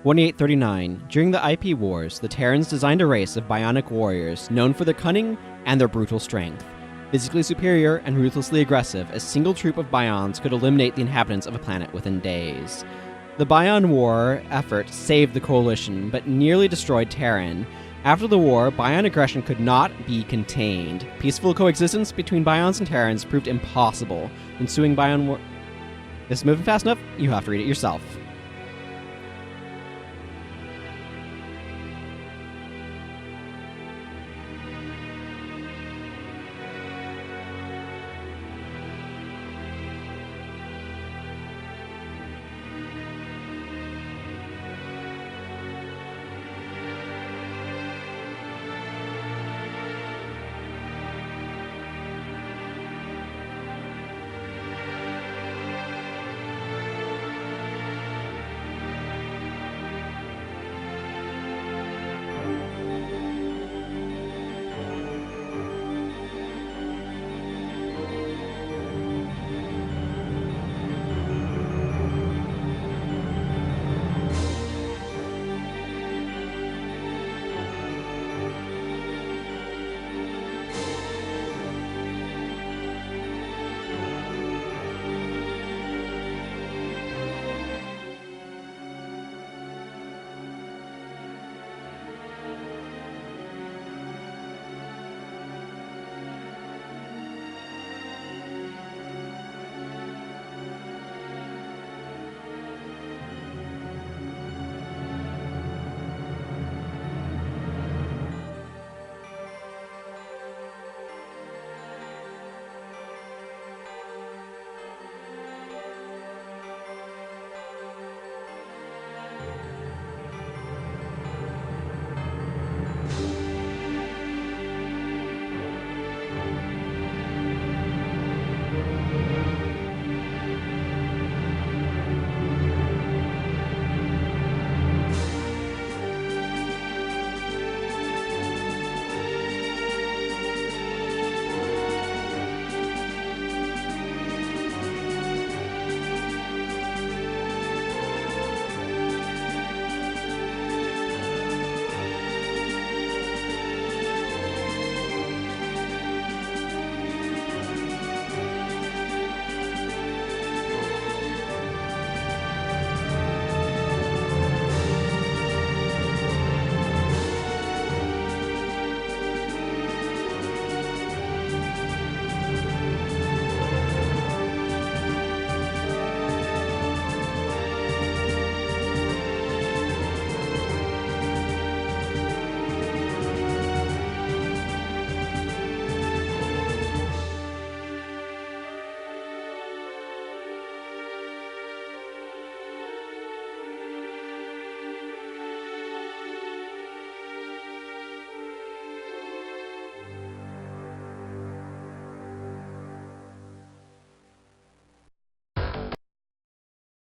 2839. During the IP Wars, the Terrans designed a race of bionic warriors known for their cunning and their brutal strength. Physically superior and ruthlessly aggressive, a single troop of Bions could eliminate the inhabitants of a planet within days. The Bion War effort saved the Coalition, but nearly destroyed Terran. After the war, Bion aggression could not be contained. Peaceful coexistence between Bions and Terrans proved impossible. Ensuing Bion War... This is moving fast enough, you have to read it yourself.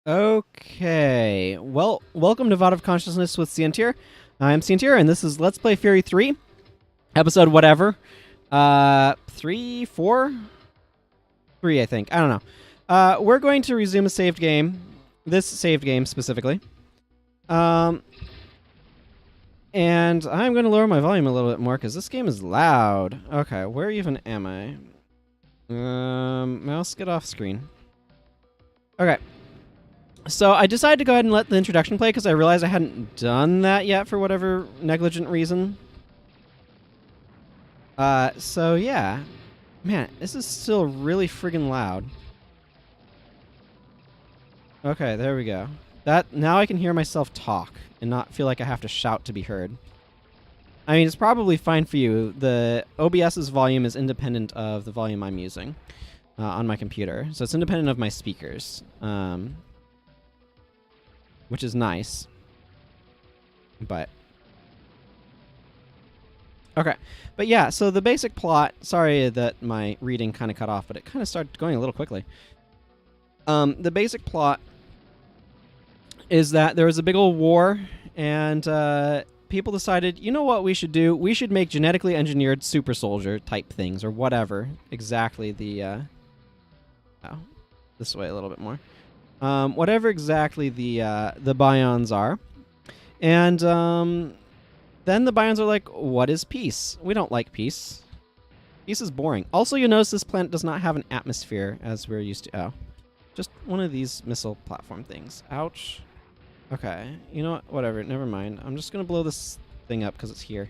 Okay, well, welcome to VOD of Consciousness with Sientir. I'm Sientir, and this is Let's Play Fury 3, episode whatever. 3, 4? 3, I think. I don't know. We're going to resume a saved game. This saved game, specifically. And I'm going to lower my volume a little bit more, because this game is loud. Okay, where even am I? Mouse, get off screen. Okay. So I decided to go ahead and let the introduction play because I realized I hadn't done that yet for whatever negligent reason. So yeah. Man, this is still really friggin' loud. Okay, there we go. Now I can hear myself talk and not feel like I have to shout to be heard. I mean, it's probably fine for you. The OBS's volume is independent of the volume I'm using on my computer. So it's independent of my speakers. Which is nice. But okay. But yeah, so the basic plot, sorry that my reading kind of cut off, but it kind of started going a little quickly. The basic plot is that there was a big old war, and people decided, you know what we should do? We should make genetically engineered super soldier type things, or whatever exactly the oh, this way a little bit more. Whatever exactly the Bions are. And then the Bions are like, what is peace? We don't like peace. Peace is boring. Also, you notice this planet does not have an atmosphere as we're used to. Oh. Just one of these missile platform things. Ouch. Okay. You know what? Whatever. Never mind. I'm just going to blow this thing up because it's here.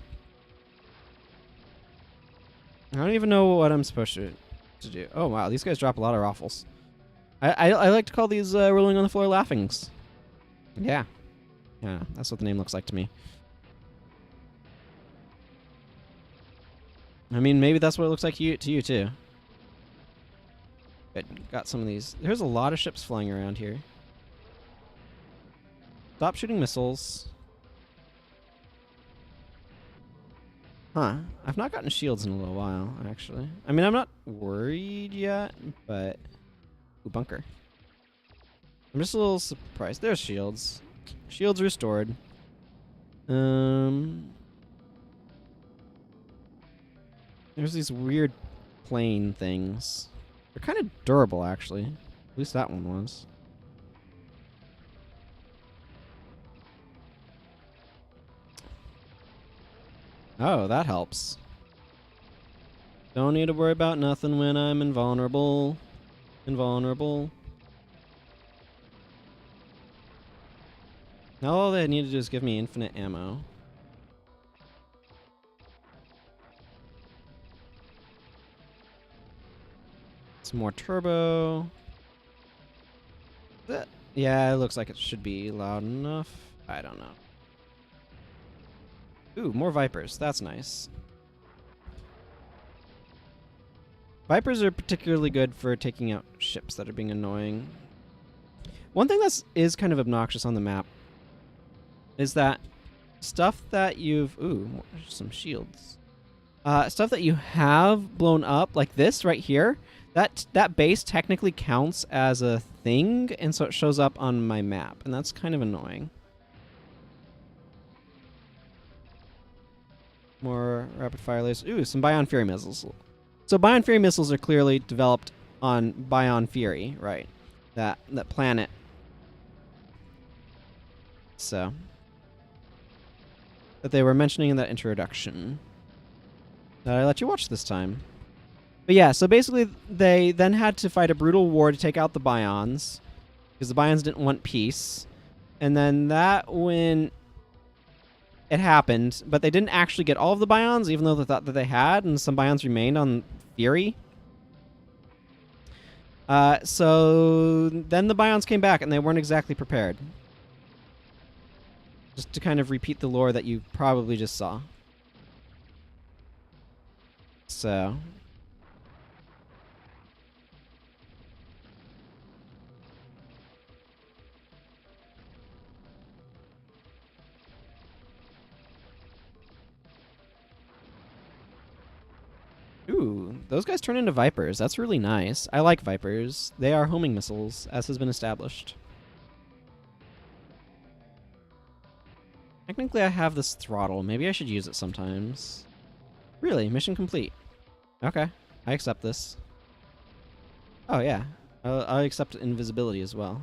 I don't even know what I'm supposed to do. Oh, wow. These guys drop a lot of raffles. I like to call these rolling on the floor laughings. Yeah. Yeah, that's what the name looks like to me. I mean, maybe that's what it looks like to you too. But got some of these. There's a lot of ships flying around here. Stop shooting missiles. Huh. I've not gotten shields in a little while, actually. I mean, I'm not worried yet, but... Ooh, bunker. I'm just a little surprised. There's shields. Shields restored. There's these weird plane things. They're kind of durable, actually. At least that one was. Oh, that helps. Don't need to worry about nothing when I'm invulnerable. Invulnerable. Now all they need to do is give me infinite ammo. Some more turbo. Yeah, it looks like it should be loud enough. I don't know. Ooh, more Vipers. That's nice. Vipers are particularly good for taking out ships that are being annoying. One thing that is kind of obnoxious on the map is that stuff that you've... Ooh, some shields. Stuff that you have blown up, like this right here, that base technically counts as a thing, and so it shows up on my map, and that's kind of annoying. More rapid fire lasers. Ooh, some Bion Fury missiles. So Bion Fury missiles are clearly developed on Bion Fury, right? That planet. So that they were mentioning in that introduction that I let you watch this time. But yeah, so basically they then had to fight a brutal war to take out the Bions because the Bions didn't want peace. And then when it happened, but they didn't actually get all of the Bions, even though they thought that they had, and some Bions remained on Fury. So then the Bions came back, and they weren't exactly prepared. Just to kind of repeat the lore that you probably just saw. So... Ooh, those guys turn into Vipers. That's really nice. I like Vipers. They are homing missiles, as has been established. Technically, I have this throttle. Maybe I should use it sometimes. Really? Mission complete. Okay. I accept this. Oh, yeah. I'll accept invisibility as well.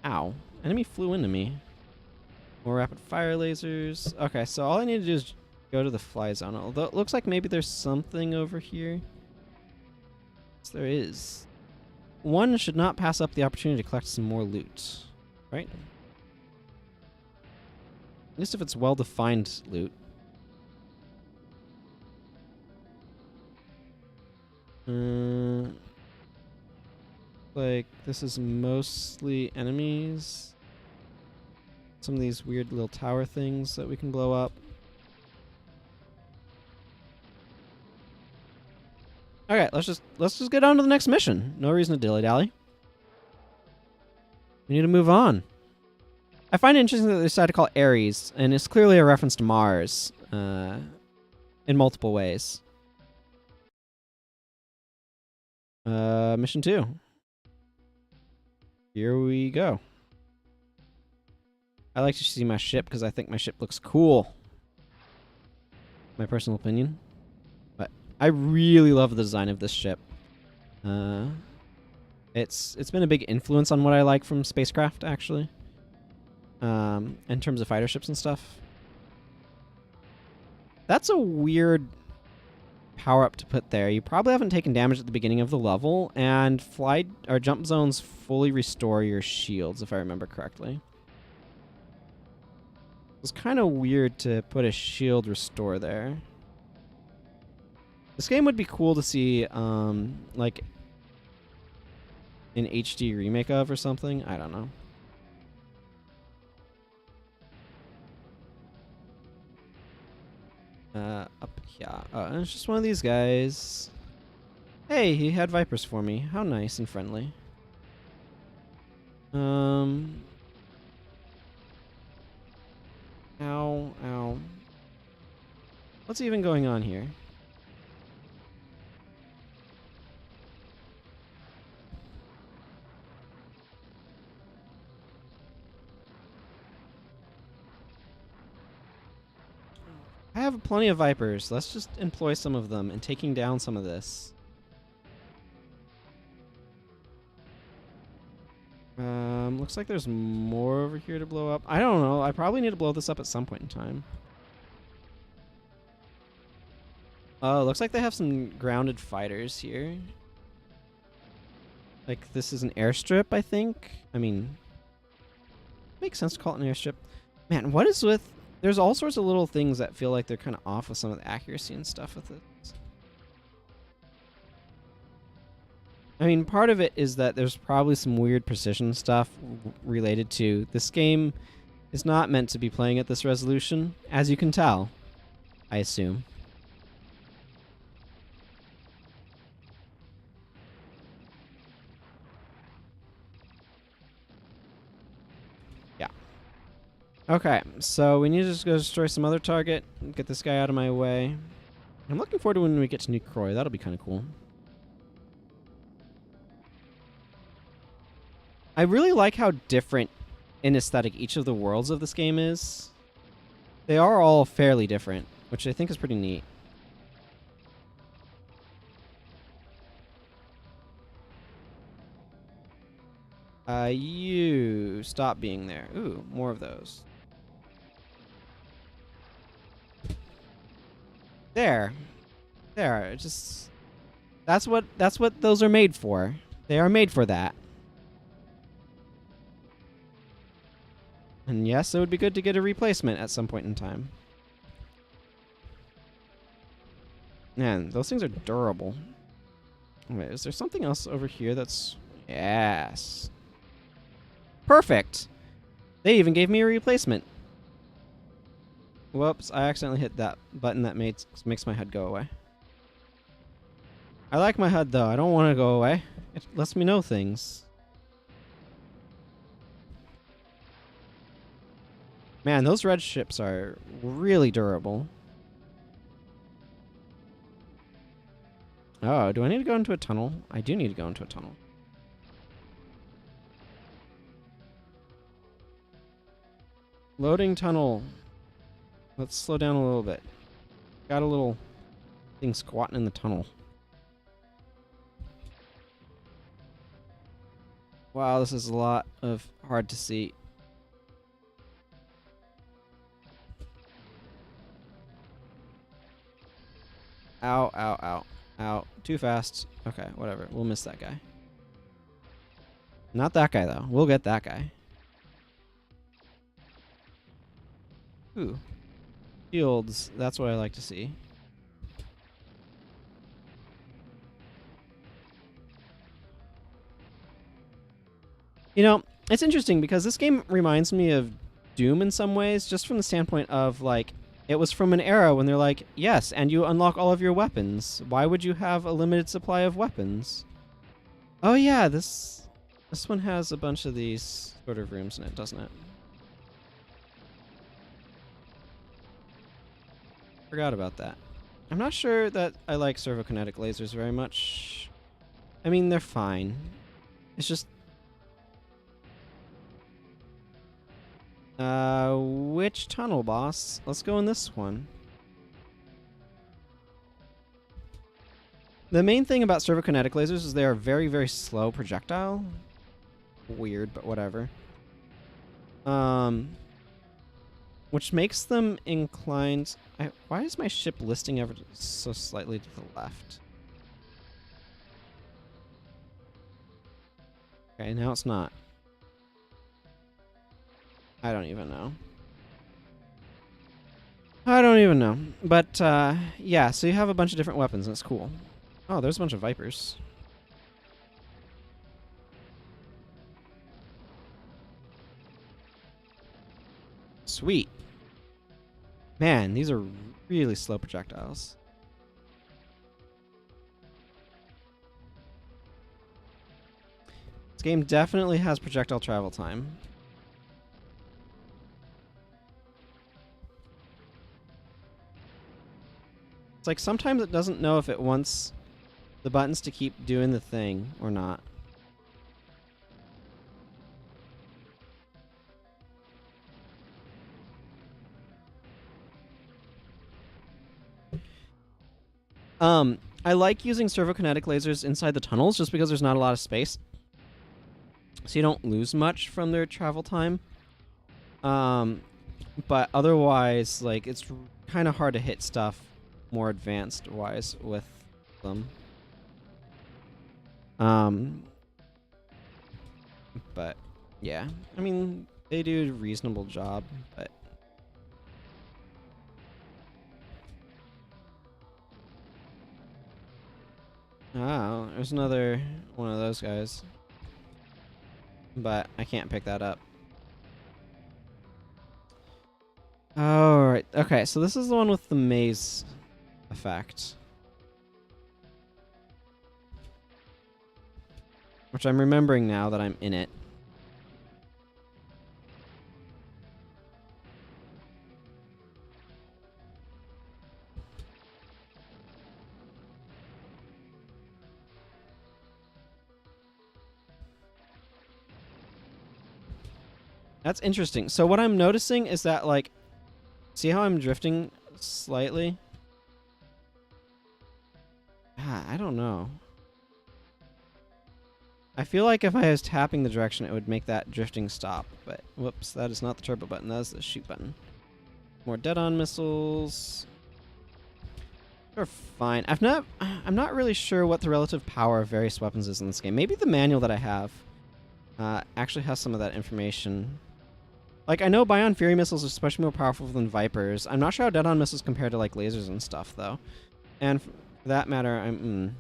Ow. Enemy flew into me. More rapid fire lasers. Okay, so all I need to do is go to the fly zone. Although it looks like maybe there's something over here. Yes, there is. One should not pass up the opportunity to collect some more loot. Right? At least if it's well-defined loot. Like, this is mostly enemies. Some of these weird little tower things that we can blow up. Okay, let's just get on to the next mission. No reason to dilly-dally. We need to move on. I find it interesting that they decided to call it Ares, and it's clearly a reference to Mars in multiple ways. Mission 2. Here we go. I like to see my ship because I think my ship looks cool. My personal opinion. But I really love the design of this ship. It's been a big influence on what I like from spacecraft, actually. in terms of fighter ships and stuff. That's a weird power-up to put there. You probably haven't taken damage at the beginning of the level, and fly or jump zones fully restore your shields, if I remember correctly. It's kind of weird to put a shield restore there. This game would be cool to see, like, an HD remake of or something. I don't know. Up here. Oh, it's just one of these guys. Hey, he had vipers for me. How nice and friendly. Ow, ow. What's even going on here? I have plenty of vipers. Let's just employ some of them in taking down some of this. Looks like there's more over here to blow up. I don't know. I probably need to blow this up at some point in time. Oh, looks like they have some grounded fighters here. Like, this is an airstrip, I think. I mean, makes sense to call it an airstrip. Man, what is with... There's all sorts of little things that feel like they're kind of off with some of the accuracy and stuff with it. I mean, part of it is that there's probably some weird precision stuff related to this game is not meant to be playing at this resolution, as you can tell, I assume. Yeah. Okay, so we need to just go destroy some other target, get this guy out of my way. I'm looking forward to when we get to New Croy. That'll be kind of cool. I really like how different in aesthetic each of the worlds of this game is. They are all fairly different, which I think is pretty neat. You stop being there. Ooh, more of those. There. There. Just that's what those are made for. They are made for that. And yes, it would be good to get a replacement at some point in time. Man, those things are durable. Wait, is there something else over here that's... Yes. Perfect! They even gave me a replacement. Whoops, I accidentally hit that button that makes my HUD go away. I like my HUD, though. I don't want to go away. It lets me know things. Man, those red ships are really durable. Oh, do I need to go into a tunnel? I do need to go into a tunnel. Loading tunnel. Let's slow down a little bit. Got a little thing squatting in the tunnel. Wow, this is a lot of hard to see. Ow, ow, ow. Ow. Too fast. Okay, whatever. We'll miss that guy. Not that guy, though. We'll get that guy. Ooh. Shields. That's what I like to see. You know, it's interesting because this game reminds me of Doom in some ways, just from the standpoint of, like, it was from an era when they're like, yes, and you unlock all of your weapons. Why would you have a limited supply of weapons? Oh yeah, this one has a bunch of these sort of rooms in it, doesn't it? Forgot about that. I'm not sure that I like servokinetic lasers very much. I mean, they're fine. It's just... which tunnel, boss? Let's go in this one. The main thing about servokinetic lasers is they are very, very slow projectile. Weird, but whatever. Which makes them inclined... why is my ship listing ever so slightly to the left? Okay, now it's not. I don't even know. I don't even know. But, yeah, so you have a bunch of different weapons, and it's cool. Oh, there's a bunch of Vipers. Sweet. Man, these are really slow projectiles. This game definitely has projectile travel time. It's like sometimes it doesn't know if it wants the buttons to keep doing the thing or not. I like using servokinetic lasers inside the tunnels just because there's not a lot of space. So you don't lose much from their travel time. But otherwise, like, it's kind of hard to hit stuff more advanced-wise with them. But, yeah. I mean, they do a reasonable job, but... Oh, there's another one of those guys. But I can't pick that up. Alright, okay, so this is the one with the maze effect. Which I'm remembering now that I'm in it. That's interesting. So what I'm noticing is that, like, see how I'm drifting slightly? I don't know. I feel like if I was tapping the direction, it would make that drifting stop. But, whoops, that is not the turbo button. That is the shoot button. More dead-on missiles. They're fine. I'm not really sure what the relative power of various weapons is in this game. Maybe the manual that I have actually has some of that information. Like, I know Bion Fury missiles are especially more powerful than Vipers. I'm not sure how dead-on missiles compare to, like, lasers and stuff, though. And for that matter,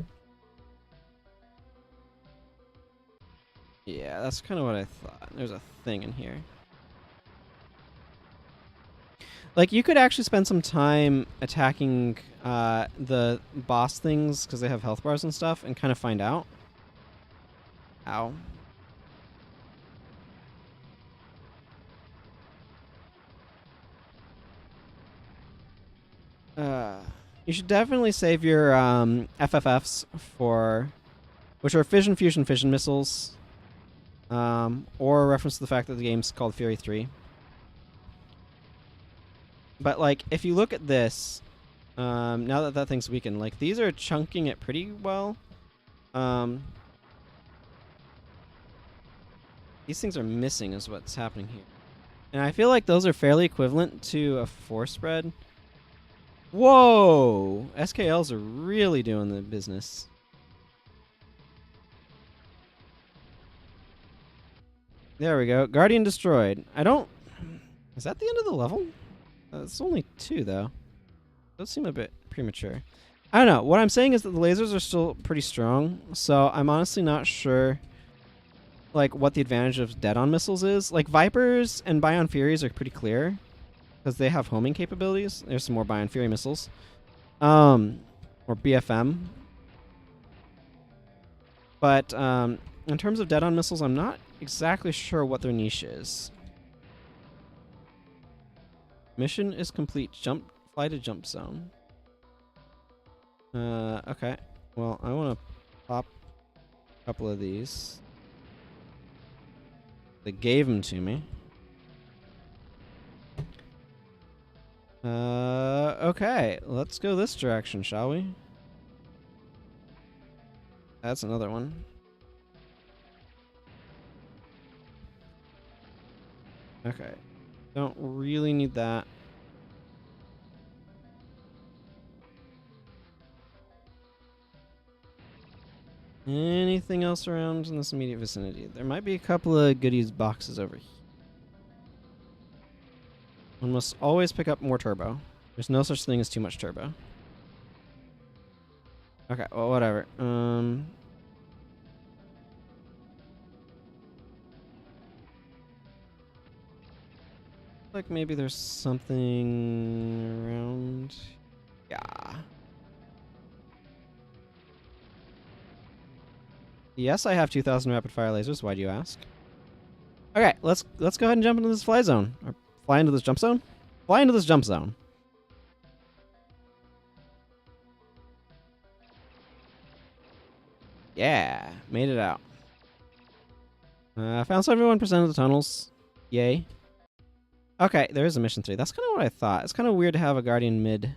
yeah, that's kind of what I thought. There's a thing in here. Like, you could actually spend some time attacking the boss things because they have health bars and stuff and kind of find out. Ow. You should definitely save your FFFs for, which are fission, fusion, fission missiles, or a reference to the fact that the game's called Fury 3. But, like, if you look at this, now that that thing's weakened, like, these are chunking it pretty well. These things are missing is what's happening here. And I feel like those are fairly equivalent to a force spread. Whoa! SKLs are really doing the business. There we go. Guardian destroyed. I don't... Is that the end of the level? It's only 2, though. Those seem a bit premature. I don't know. What I'm saying is that the lasers are still pretty strong, so I'm honestly not sure, like, what the advantage of dead-on missiles is. Like, Vipers and Bion Furies are pretty clear, because they have homing capabilities. There's some more Bion Fury missiles. Or BFM. But, in terms of dead-on missiles, I'm not exactly sure what their niche is. Mission is complete. Fly to jump zone. Okay. Well, I want to pop a couple of these. They gave them to me. Okay. Let's go this direction, shall we? That's another one. Okay. Don't really need that. Anything else around in this immediate vicinity? There might be a couple of goodies boxes over here. One must always pick up more turbo. There's no such thing as too much turbo. Okay, well, whatever. Like maybe there's something around. Yeah. Yes, I have 2,000 rapid fire lasers. Why do you ask? Okay, let's go ahead and jump into this fly zone. Or fly into this jump zone? Fly into this jump zone. Yeah, made it out. Found 71% of the tunnels. Yay. Okay, there is a mission 3. That's kind of what I thought. It's kind of weird to have a Guardian mid-level.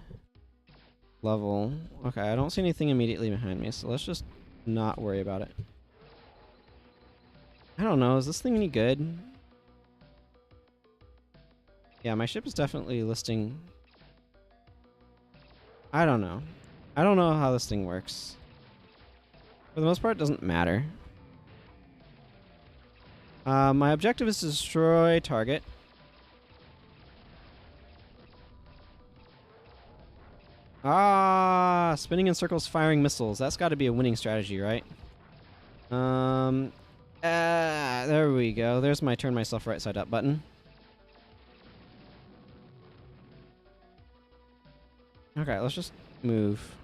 Okay, I don't see anything immediately behind me, so let's just not worry about it. I don't know. Is this thing any good? Yeah, my ship is definitely listing... I don't know. I don't know how this thing works. For the most part, it doesn't matter. My objective is to destroy target. Ah, spinning in circles, firing missiles. That's got to be a winning strategy, right? There we go. There's my turn myself right side up button. Okay, let's just move.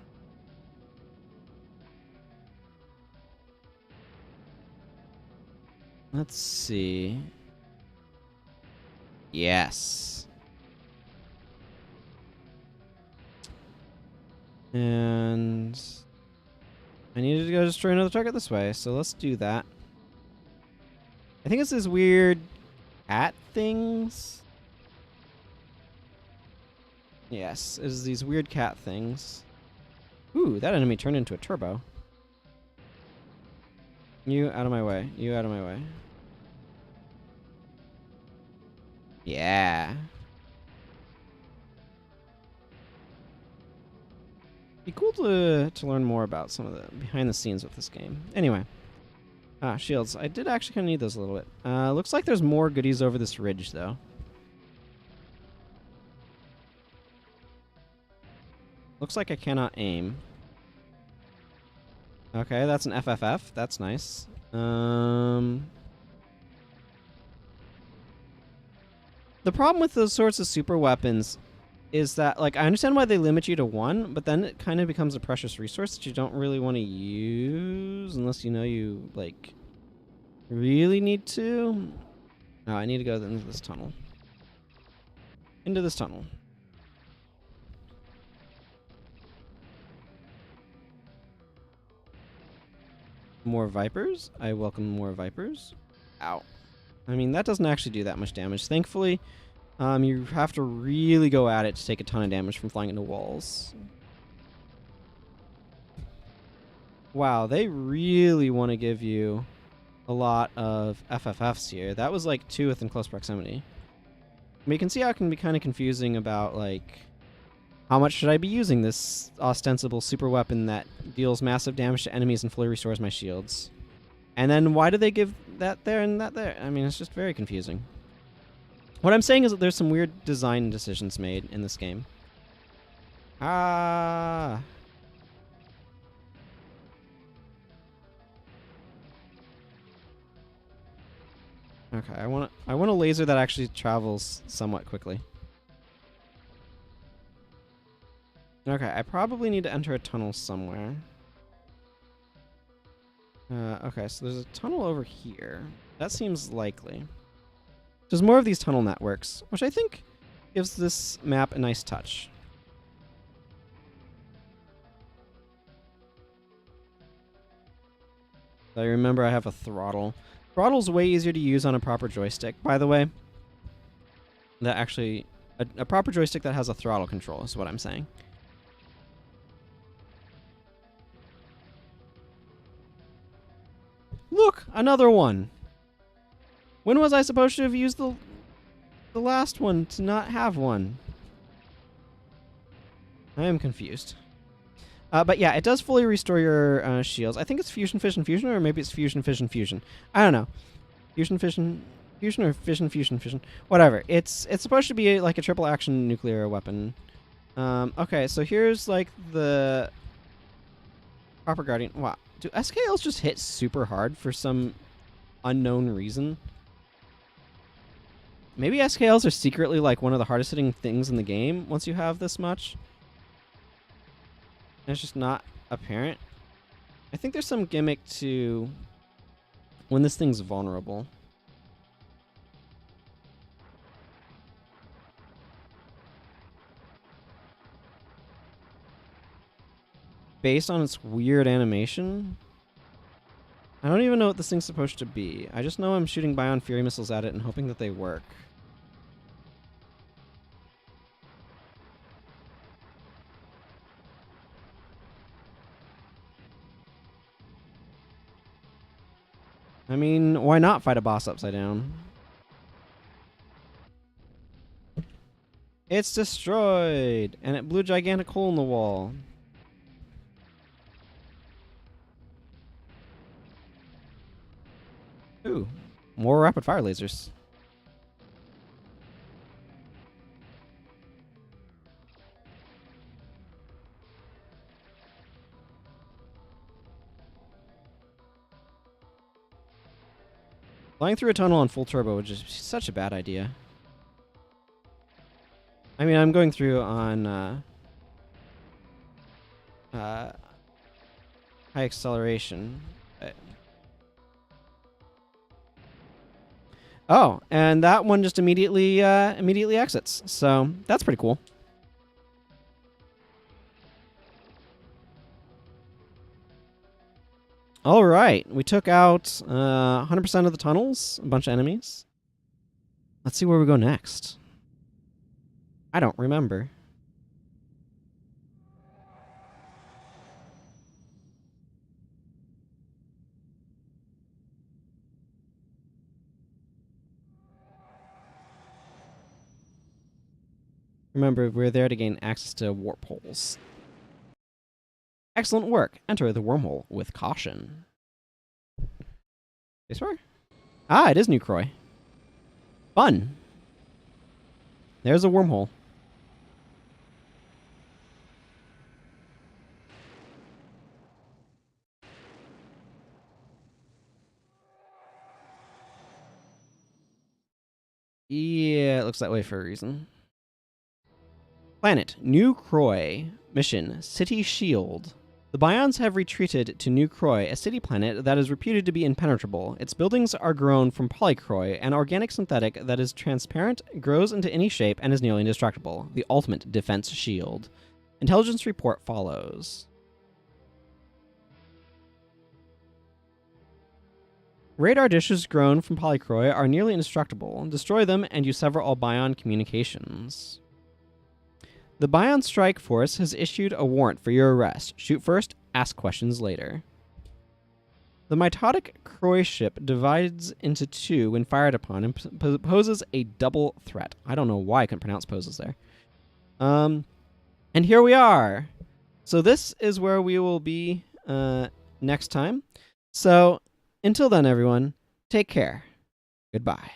Let's see. Yes. And I needed to go destroy another target this way, so let's do that. I think it's these weird cat things. Yes, it's these weird cat things. Ooh, that enemy turned into a turbo. You out of my way. You out of my way. Yeah. Be cool to learn more about some of the behind the scenes with this game. Anyway. Shields. I did actually kind of need those a little bit. Looks like there's more goodies over this ridge, though. Looks like I cannot aim. Okay, that's an FFF. That's nice. The problem with those sorts of super weapons is that, like, I understand why they limit you to one, but then it kind of becomes a precious resource that you don't really want to use unless you know you, like, really need to. No, I need to go into this tunnel. Into this tunnel. More Vipers. I welcome more Vipers. Ow. I mean, that doesn't actually do that much damage. Thankfully, you have to really go at it to take a ton of damage from flying into walls. Wow, they really want to give you a lot of FFFs here. That was like 2 within close proximity. I mean, you can see how it can be kind of confusing about, like, how much should I be using this ostensible super weapon that deals massive damage to enemies and fully restores my shields? And then why do they give that there and that there? I mean, it's just very confusing. What I'm saying is that there's some weird design decisions made in this game. Ah. Okay, I want a laser that actually travels somewhat quickly. Okay, I probably need to enter a tunnel somewhere. Okay, so there's a tunnel over here. That seems likely. There's more of these tunnel networks, which I think gives this map a nice touch. I remember I have a throttle. Throttle's way easier to use on a proper joystick, by the way. That actually... A proper joystick that has a throttle control is what I'm saying. Look! Another one! When was I supposed to have used the the last one to not have one? I am confused. But yeah, it does fully restore your shields. I think it's fusion, fission, fusion, or maybe it's fusion, fission, fusion. I don't know. Fusion, fission, fusion, or fission, fusion, fission. Whatever. It's supposed to be like a triple action nuclear weapon. Okay, so here's like the proper guardian. Wow. Do SKLs just hit super hard for some unknown reason? Maybe SKLs are secretly like one of the hardest hitting things in the game once you have this much. And it's just not apparent. I think there's some gimmick to when this thing's vulnerable. Based on its weird animation. I don't even know what this thing's supposed to be. I just know I'm shooting Bion Fury missiles at it and hoping that they work. I mean, why not fight a boss upside down? It's destroyed! And it blew a gigantic hole in the wall. Ooh, more rapid fire lasers. Flying through a tunnel on full turbo would just be such a bad idea. I mean, I'm going through on high acceleration. Oh, and that one just immediately exits. So that's pretty cool. All right, we took out 100% of the tunnels, a bunch of enemies. Let's see where we go next. I don't remember. Remember, we're there to gain access to warp holes. Excellent work. Enter the wormhole with caution. Spacebar? Ah, it is New Croy. Fun. There's a wormhole. Yeah, it looks that way for a reason. Planet, New Croy. Mission, City Shield. The Bions have retreated to New Croy, a city planet that is reputed to be impenetrable. Its buildings are grown from polycroy, an organic synthetic that is transparent, grows into any shape, and is nearly indestructible. The ultimate defense shield. Intelligence report follows. Radar dishes grown from polycroy are nearly indestructible. Destroy them and you sever all Bion communications. The Bion Strike Force has issued a warrant for your arrest. Shoot first, ask questions later. The mitotic Croy ship divides into two when fired upon and poses a double threat. I don't know why I couldn't pronounce poses there. And here we are. So this is where we will be next time. So until then, everyone, take care. Goodbye.